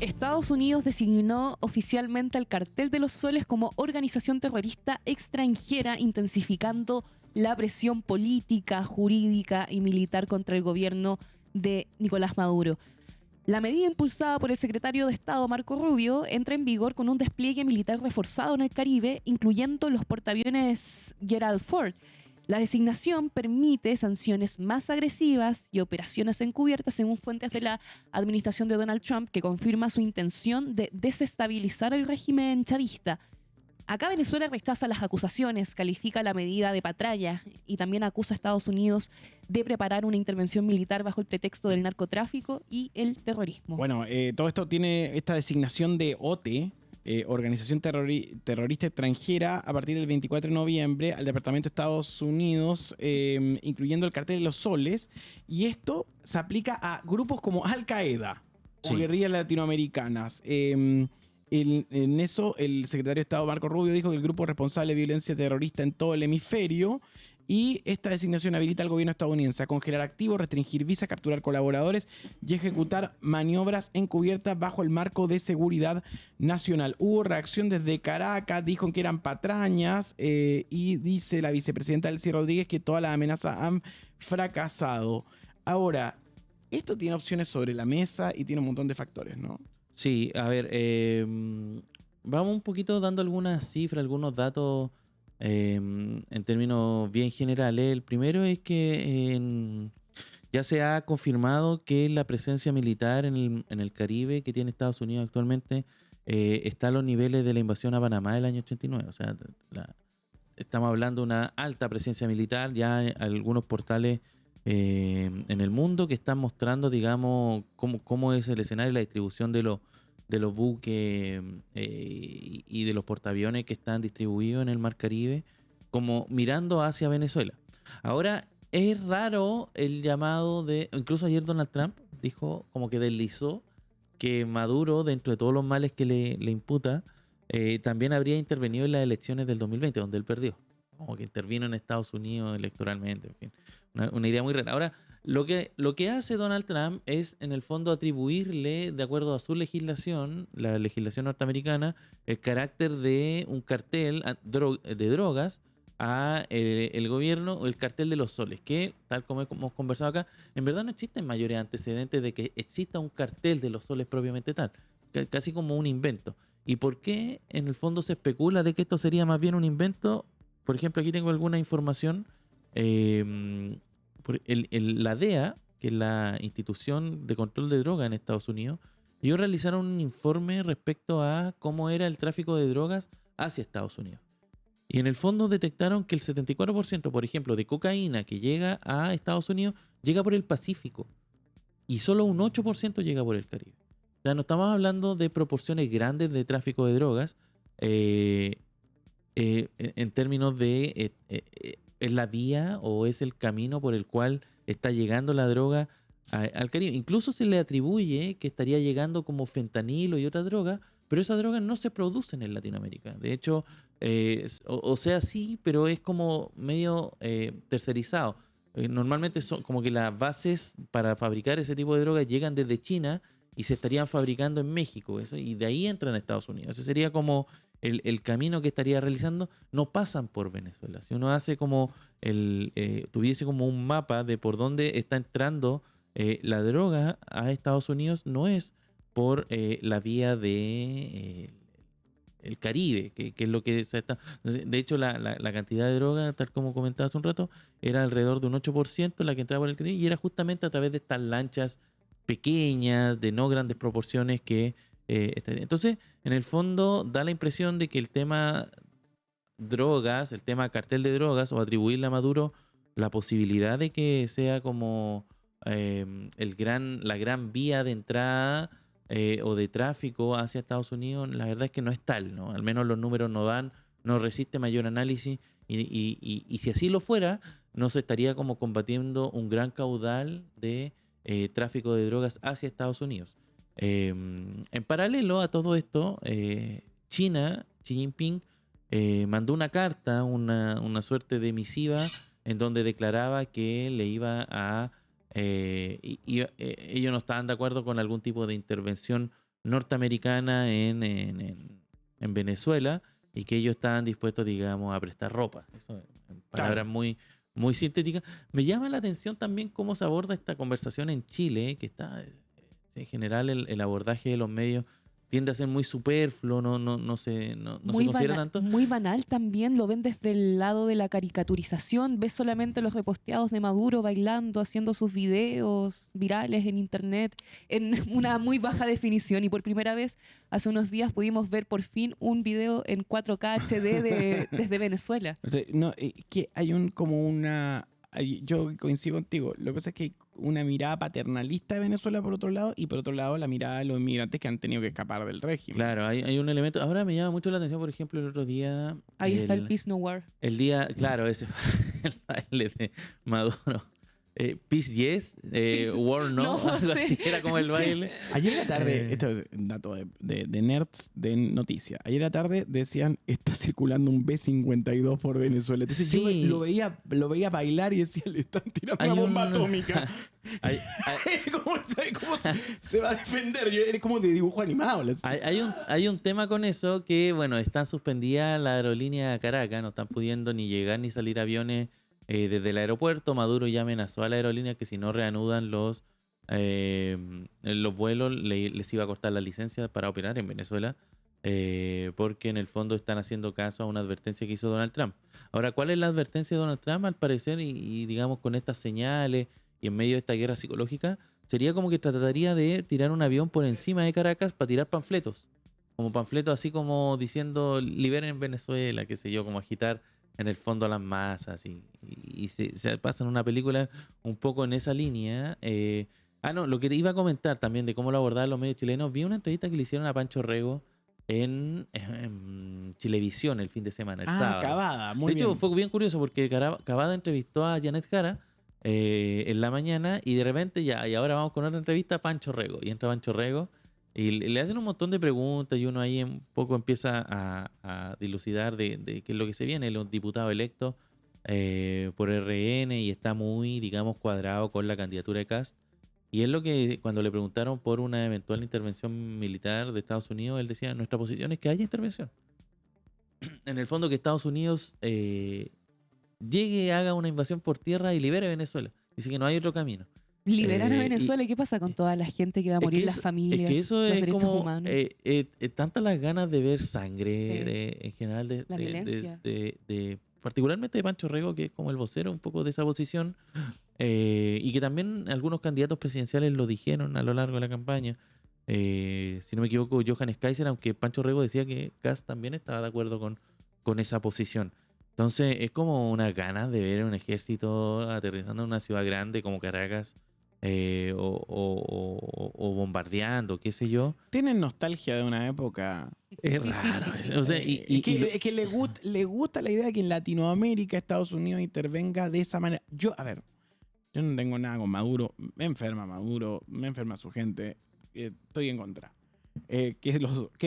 Estados Unidos designó oficialmente al Cartel de los Soles como organización terrorista extranjera, intensificando la presión política, jurídica y militar contra el gobierno de Nicolás Maduro. La medida impulsada por el secretario de Estado Marco Rubio entra en vigor con un despliegue militar reforzado en el Caribe, incluyendo los portaaviones Gerald Ford. La designación permite sanciones más agresivas y operaciones encubiertas, según fuentes de la administración de Donald Trump, que confirma su intención de desestabilizar el régimen chavista. Acá Venezuela rechaza las acusaciones, califica la medida de patraña y también acusa a Estados Unidos de preparar una intervención militar bajo el pretexto del narcotráfico y el terrorismo. Bueno, todo esto tiene esta designación de OTE, Organización Terrorista Extranjera, a partir del 24 de noviembre al Departamento de Estados Unidos, incluyendo el Cartel de los Soles, y esto se aplica a grupos como Al-Qaeda o guerrillas latinoamericanas. En eso, el secretario de Estado Marco Rubio dijo que el grupo responsable de violencia terrorista en todo el hemisferio, y esta designación habilita al gobierno estadounidense a congelar activos, restringir visas, capturar colaboradores y ejecutar maniobras encubiertas bajo el marco de seguridad nacional. Hubo reacción desde Caracas, dijo que eran patrañas, y dice la vicepresidenta Delcy Rodríguez que todas las amenazas han fracasado. Ahora, esto tiene opciones sobre la mesa y tiene un montón de factores, ¿no? Sí, a ver, vamos un poquito dando algunas cifras, algunos datos en términos bien generales. El primero es que ya se ha confirmado que la presencia militar en el Caribe que tiene Estados Unidos actualmente está a los niveles de la invasión a Panamá del año 89. O sea, estamos hablando de una alta presencia militar. Ya hay algunos portales en el mundo que están mostrando, digamos, cómo es el escenario y la distribución de los buques y de los portaaviones que están distribuidos en el Mar Caribe, como mirando hacia Venezuela. Ahora, es raro el llamado incluso ayer Donald Trump dijo, como que deslizó, que Maduro, dentro de todos los males que le imputa, también habría intervenido en las elecciones del 2020, donde él perdió. Como que intervino en Estados Unidos electoralmente, en fin. Una idea muy rara. Ahora, lo que hace Donald Trump es, en el fondo, atribuirle, de acuerdo a su legislación, la legislación norteamericana, el carácter de un cartel de drogas a el gobierno, o el cartel de los soles, que, tal como hemos conversado acá, en verdad no existen mayores antecedentes de que exista un cartel de los soles propiamente tal, casi como un invento. ¿Y por qué en el fondo se especula de que esto sería más bien un invento? Por ejemplo, aquí tengo alguna información. La DEA, que es la institución de control de drogas en Estados Unidos, ellos realizaron un informe respecto a cómo era el tráfico de drogas hacia Estados Unidos. Y en el fondo detectaron que el 74%, por ejemplo, de cocaína que llega a Estados Unidos llega por el Pacífico. Y solo un 8% llega por el Caribe. O sea, no estamos hablando de proporciones grandes de tráfico de drogas. En términos de ¿es la vía o es el camino por el cual está llegando la droga al Caribe? Incluso se le atribuye que estaría llegando como fentanilo y otras drogas, pero esas drogas no se producen en Latinoamérica. De hecho, o sea, sí, pero es como medio tercerizado. Normalmente son como que las bases para fabricar ese tipo de drogas llegan desde China y se estarían fabricando en México, eso, y de ahí entran a Estados Unidos. Ese sería como el camino que estaría realizando. No pasan por Venezuela. Si uno hace como tuviese como un mapa de por dónde está entrando la droga a Estados Unidos, no es por la vía de el Caribe, que es lo que se está... De hecho, la cantidad de droga, tal como comentaba hace un rato, era alrededor de un 8% la que entraba por el Caribe, y era justamente a través de estas lanchas pequeñas, de no grandes proporciones, que estaría. Entonces, en el fondo, da la impresión de que el tema drogas, el tema cartel de drogas, o atribuirle a Maduro la posibilidad de que sea como la gran vía de entrada o de tráfico hacia Estados Unidos, la verdad es que no es tal, ¿no? Al menos los números no resiste mayor análisis, y si así lo fuera, no se estaría como combatiendo un gran caudal de tráfico de drogas hacia Estados Unidos. En paralelo a todo esto, China, Xi Jinping, mandó una carta, una suerte de misiva, en donde declaraba que le iba a... ellos no estaban de acuerdo con algún tipo de intervención norteamericana en Venezuela y que ellos estaban dispuestos, digamos, a prestar ropa. Eso en palabras muy, muy sintéticas. Me llama la atención también cómo se aborda esta conversación en Chile, que está, en general, el abordaje de los medios tiende a ser muy superfluo, no se considera tanto. Muy banal también, lo ven desde el lado de la caricaturización, ves solamente los reposteados de Maduro bailando, haciendo sus videos virales en internet, en una muy baja definición, y por primera vez hace unos días pudimos ver por fin un video en 4K HD desde Venezuela. No, que hay yo coincido contigo. Lo que pasa es que hay una mirada paternalista de Venezuela por otro lado, y por otro lado la mirada de los inmigrantes que han tenido que escapar del régimen. Claro, hay un elemento. Ahora me llama mucho la atención, por ejemplo, el otro día. Ahí está el Peace No War. El día, claro, ese fue el baile de Maduro. Peace Yes, War No, No, algo sí. así era como el baile. Ayer en la tarde, esto es un dato de nerds de noticias. Ayer en la tarde decían, está circulando un B-52 por Venezuela. Entonces Sí. yo lo veía bailar y decía, le están tirando Hay una bomba un- atómica. ¿Cómo se va a defender? Eres como de dibujo animado. Hay un tema con eso que, bueno, están suspendidas la aerolínea Caracas, no están pudiendo ni llegar ni salir aviones desde el aeropuerto. Maduro ya amenazó a la aerolínea que si no reanudan los vuelos les iba a cortar la licencia para operar en Venezuela, porque en el fondo están haciendo caso a una advertencia que hizo Donald Trump. Ahora, ¿cuál es la advertencia de Donald Trump? Al parecer, y digamos con estas señales y en medio de esta guerra psicológica, sería como que trataría de tirar un avión por encima de Caracas para tirar panfletos. Como panfletos así como diciendo liberen Venezuela, qué sé yo, como agitar en el fondo a las masas y se pasa en una película un poco en esa línea. No, lo que te iba a comentar también de cómo lo abordaban los medios chilenos, vi una entrevista que le hicieron a Pancho Rego en Chilevisión el fin de semana, el sábado. Cavada, muy De hecho, bien. fue bien curioso porque Cavada entrevistó a Janet Jara en la mañana y de repente y ahora vamos con otra entrevista a Pancho Rego. Y entra Pancho Rego y le hacen un montón de preguntas y uno ahí un poco empieza a dilucidar de qué es lo que se viene. Él es un diputado electo por RN y está muy, digamos, cuadrado con la candidatura de Kast. Y es lo que cuando le preguntaron por una eventual intervención militar de Estados Unidos, él decía, nuestra posición es que haya intervención. En el fondo que Estados Unidos llegue, haga una invasión por tierra y libere Venezuela. Dice que no hay otro camino. Liberar a Venezuela, ¿y qué pasa con toda la gente que va a morir, las familias, Es que eso los es derechos como humanos? tantas las ganas de ver sangre Sí. en general La violencia. particularmente de Pancho Rego, que es como el vocero un poco de esa posición, y que también algunos candidatos presidenciales lo dijeron a lo largo de la campaña. Si no me equivoco, Johannes Kaiser, aunque Pancho Rego decía que Kast también estaba de acuerdo con esa posición. Entonces es como una ganas de ver un ejército aterrizando en una ciudad grande como Caracas, o bombardeando, qué sé yo. Tienen nostalgia de una época. Es raro. O sea, Es que le gusta la idea de que en Latinoamérica Estados Unidos intervenga de esa manera. Yo no tengo nada con Maduro. Me enferma su gente. Estoy en contra. Que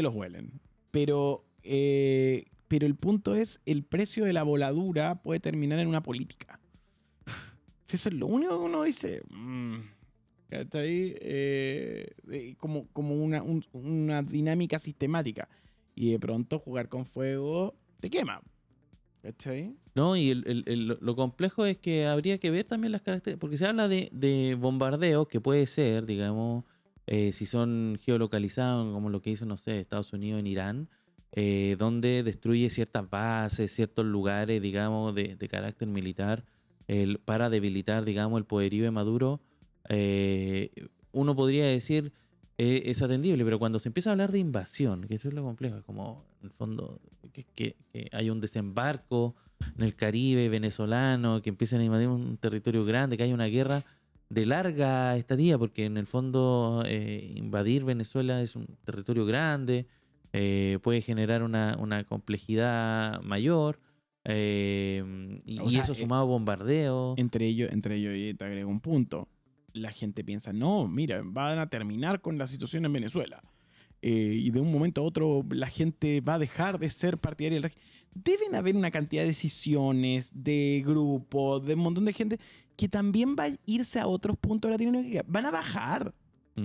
los huelen. Pero el punto es, el precio de la voladura puede terminar en una política. Si eso es lo único que uno dice. Está ahí como una dinámica sistemática. Y de pronto jugar con fuego te quema. ¿Cachai? No, y lo complejo es que habría que ver también las características, porque se habla de bombardeos que puede ser, digamos, si son geolocalizados, como lo que hizo, no sé, Estados Unidos en Irán, donde destruye ciertas bases, ciertos lugares, digamos, de carácter militar, para debilitar, digamos, el poderío de Maduro. Uno podría decir es atendible, pero cuando se empieza a hablar de invasión, que eso es lo complejo, es como en el fondo que hay un desembarco en el Caribe venezolano, que empiezan a invadir un territorio grande, que hay una guerra de larga estadía, porque en el fondo invadir Venezuela es un territorio grande, puede generar una complejidad mayor, y eso sumado a bombardeo. Entre ellos, y te agrego un punto. La gente piensa, no, mira, van a terminar con la situación en Venezuela. Y de un momento a otro la gente va a dejar de ser partidaria del régimen. Deben haber una cantidad de decisiones, de grupos, de un montón de gente que también va a irse a otros puntos de Latinoamérica. Van a bajar.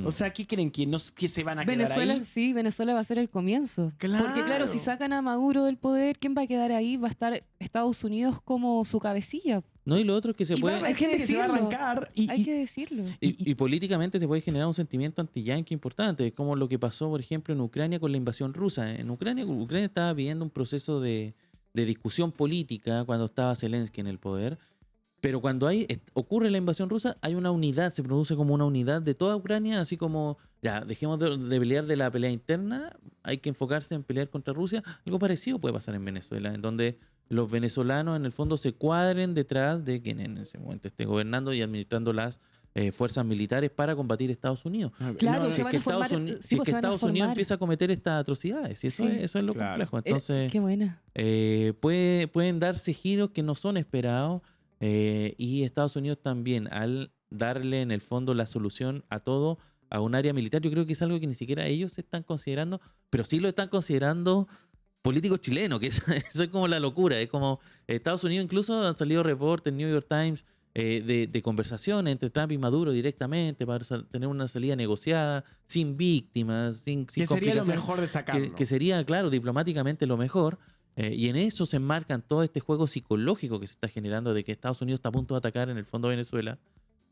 O sea, ¿qué creen? ¿Que se van a quedar Venezuela, ahí? sí, Venezuela va a ser el comienzo. Porque claro, si sacan a Maduro del poder, ¿quién va a quedar ahí? Va a estar Estados Unidos como su cabecilla. No, y lo otro es que se Y va a puede... haber gente que se va a decirlo. arrancar Hay que decirlo. Y políticamente se puede generar un sentimiento anti-yanqui importante, es como lo que pasó, por ejemplo, en Ucrania con la invasión rusa. En Ucrania estaba viviendo un proceso de discusión política cuando estaba Zelensky en el poder, pero cuando ocurre la invasión rusa, hay una unidad, se produce como una unidad de toda Ucrania, así como, ya, dejemos de pelear de la pelea interna, hay que enfocarse en pelear contra Rusia. Algo parecido puede pasar en Venezuela, en donde los venezolanos en el fondo se cuadren detrás de quien en ese momento esté gobernando y administrando las fuerzas militares para combatir a Estados Unidos. Claro, Si se es van que a formar, Estados Unidos, sí, si es pues que se van a Estados Unidos formar. empieza a cometer estas atrocidades, y eso, Sí. eso es lo Claro. complejo. Entonces, Qué buena. pueden darse giros que no son esperados, y Estados Unidos también, al darle en el fondo la solución a todo a un área militar, yo creo que es algo que ni siquiera ellos están considerando, pero sí lo están considerando políticos chilenos, que eso es como la locura. Es como Estados Unidos, incluso han salido reportes en New York Times de conversaciones entre Trump y Maduro directamente para tener una salida negociada, sin víctimas, sin Que sería lo complicaciones, mejor de sacarlo. que sería, claro, diplomáticamente lo mejor. Y en eso se enmarcan todo este juego psicológico que se está generando de que Estados Unidos está a punto de atacar en el fondo a Venezuela,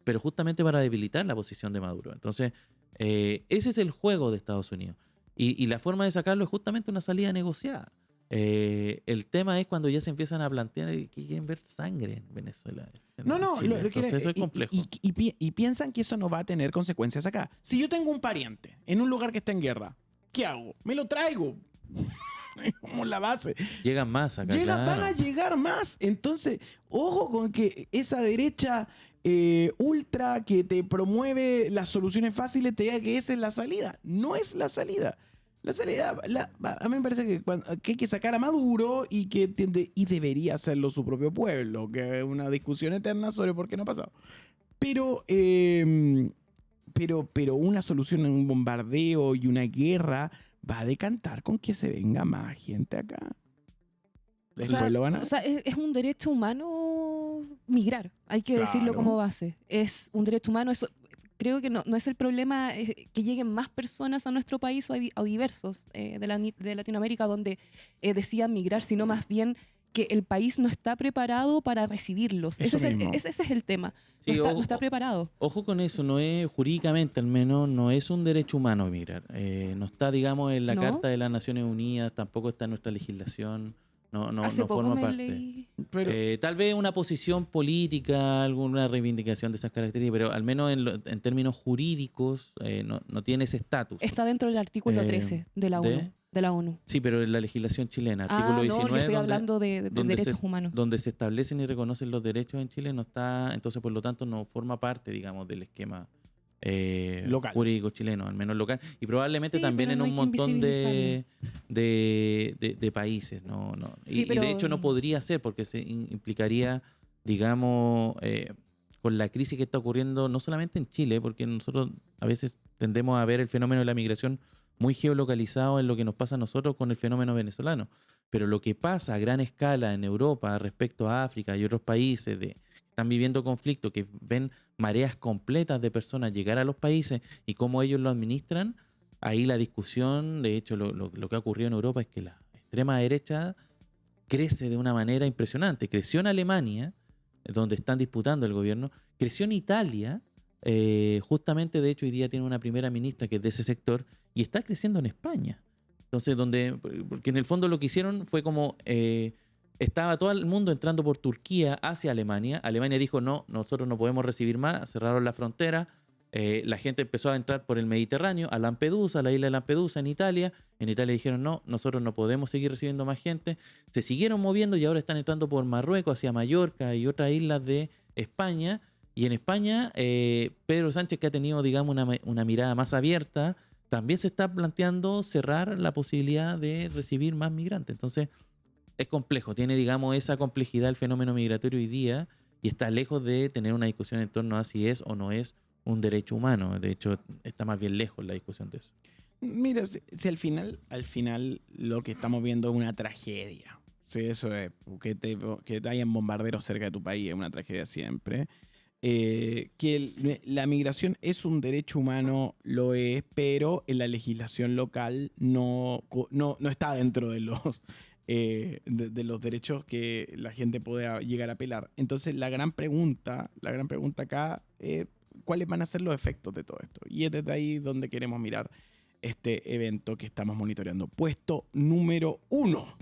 pero justamente para debilitar la posición de Maduro. Entonces, ese es el juego de Estados Unidos. Y la forma de sacarlo es justamente una salida negociada. El tema es cuando ya se empiezan a plantear que quieren ver sangre en Venezuela. No, Chile. Entonces, eso es complejo. Y piensan que eso no va a tener consecuencias acá. Si yo tengo un pariente en un lugar que está en guerra, ¿qué hago? Me lo traigo. Es como la base. Llegan más acá. Van a llegar más. Entonces, ojo con que esa derecha ultra que te promueve las soluciones fáciles te diga que esa es la salida. No es la salida. La salida, a mí me parece que hay que sacar a Maduro y que debería hacerlo su propio pueblo, que es una discusión eterna sobre por qué no ha pasado. Pero una solución en un bombardeo y una guerra va a decantar con que se venga más gente acá. Después lo van a... O sea, es un derecho humano migrar, hay que decirlo Claro. como base. Es un derecho humano, eso, creo que no es el problema que lleguen más personas a nuestro país o a diversos de Latinoamérica donde decían migrar, sino más bien que el país no está preparado para recibirlos. Eso Ese mismo. es el tema. Sí, No está preparado. Ojo con eso, no es jurídicamente al menos, no es un derecho humano migrar. No está, digamos, en la ¿No? Carta de las Naciones Unidas, tampoco está en nuestra legislación, no Hace poco forma me parte. leí... Pero, Tal vez una posición política, alguna reivindicación de esas características, pero al menos en términos jurídicos no tiene ese estatus. Está dentro del artículo Eh, 13 de la ONU. ¿de? De la ONU. Sí, pero en la legislación chilena, artículo No, 19, yo estoy donde- hablando de donde derechos humanos. donde se establecen y reconocen los derechos en Chile, no está, entonces por lo tanto no forma parte, digamos, del esquema Local. jurídico chileno, al menos local, y probablemente Sí, también pero en no hay un que montón de países, ¿no? Sí, Y pero- de hecho no podría ser, porque se implicaría, digamos, con la crisis que está ocurriendo, no solamente en Chile, porque nosotros a veces tendemos a ver el fenómeno de la migración muy geolocalizado en lo que nos pasa a nosotros con el fenómeno venezolano. Pero lo que pasa a gran escala en Europa respecto a África y otros países que están viviendo conflictos, que ven mareas completas de personas llegar a los países y cómo ellos lo administran, ahí la discusión, de hecho lo que ha ocurrido en Europa es que la extrema derecha crece de una manera impresionante. Creció en Alemania, donde están disputando el gobierno, creció en Italia, justamente de hecho hoy día tiene una primera ministra que es de ese sector, y está creciendo en España. Entonces, porque en el fondo lo que hicieron fue como estaba todo el mundo entrando por Turquía hacia Alemania. Alemania dijo, no, nosotros no podemos recibir más, cerraron la frontera. La gente empezó a entrar por el Mediterráneo, a Lampedusa, a la isla de Lampedusa, en Italia. En Italia dijeron, no, nosotros no podemos seguir recibiendo más gente. Se siguieron moviendo y ahora están entrando por Marruecos, hacia Mallorca y otras islas de España. Y en España, Pedro Sánchez, que ha tenido, digamos, una mirada más abierta, también se está planteando cerrar la posibilidad de recibir más migrantes. Entonces, es complejo, tiene, digamos, esa complejidad el fenómeno migratorio hoy día y está lejos de tener una discusión en torno a si es o no es un derecho humano. De hecho, está más bien lejos la discusión de eso. mira, si al final lo que estamos viendo es una tragedia. Sí, eso es. Que hayan bombarderos cerca de tu país es una tragedia siempre. que la migración es un derecho humano, lo es, pero en la legislación local no está dentro de de los derechos que la gente puede llegar a apelar. Entonces la gran pregunta acá es cuáles van a ser los efectos de todo esto. Y es desde ahí donde queremos mirar este evento que estamos monitoreando. Puesto número 1.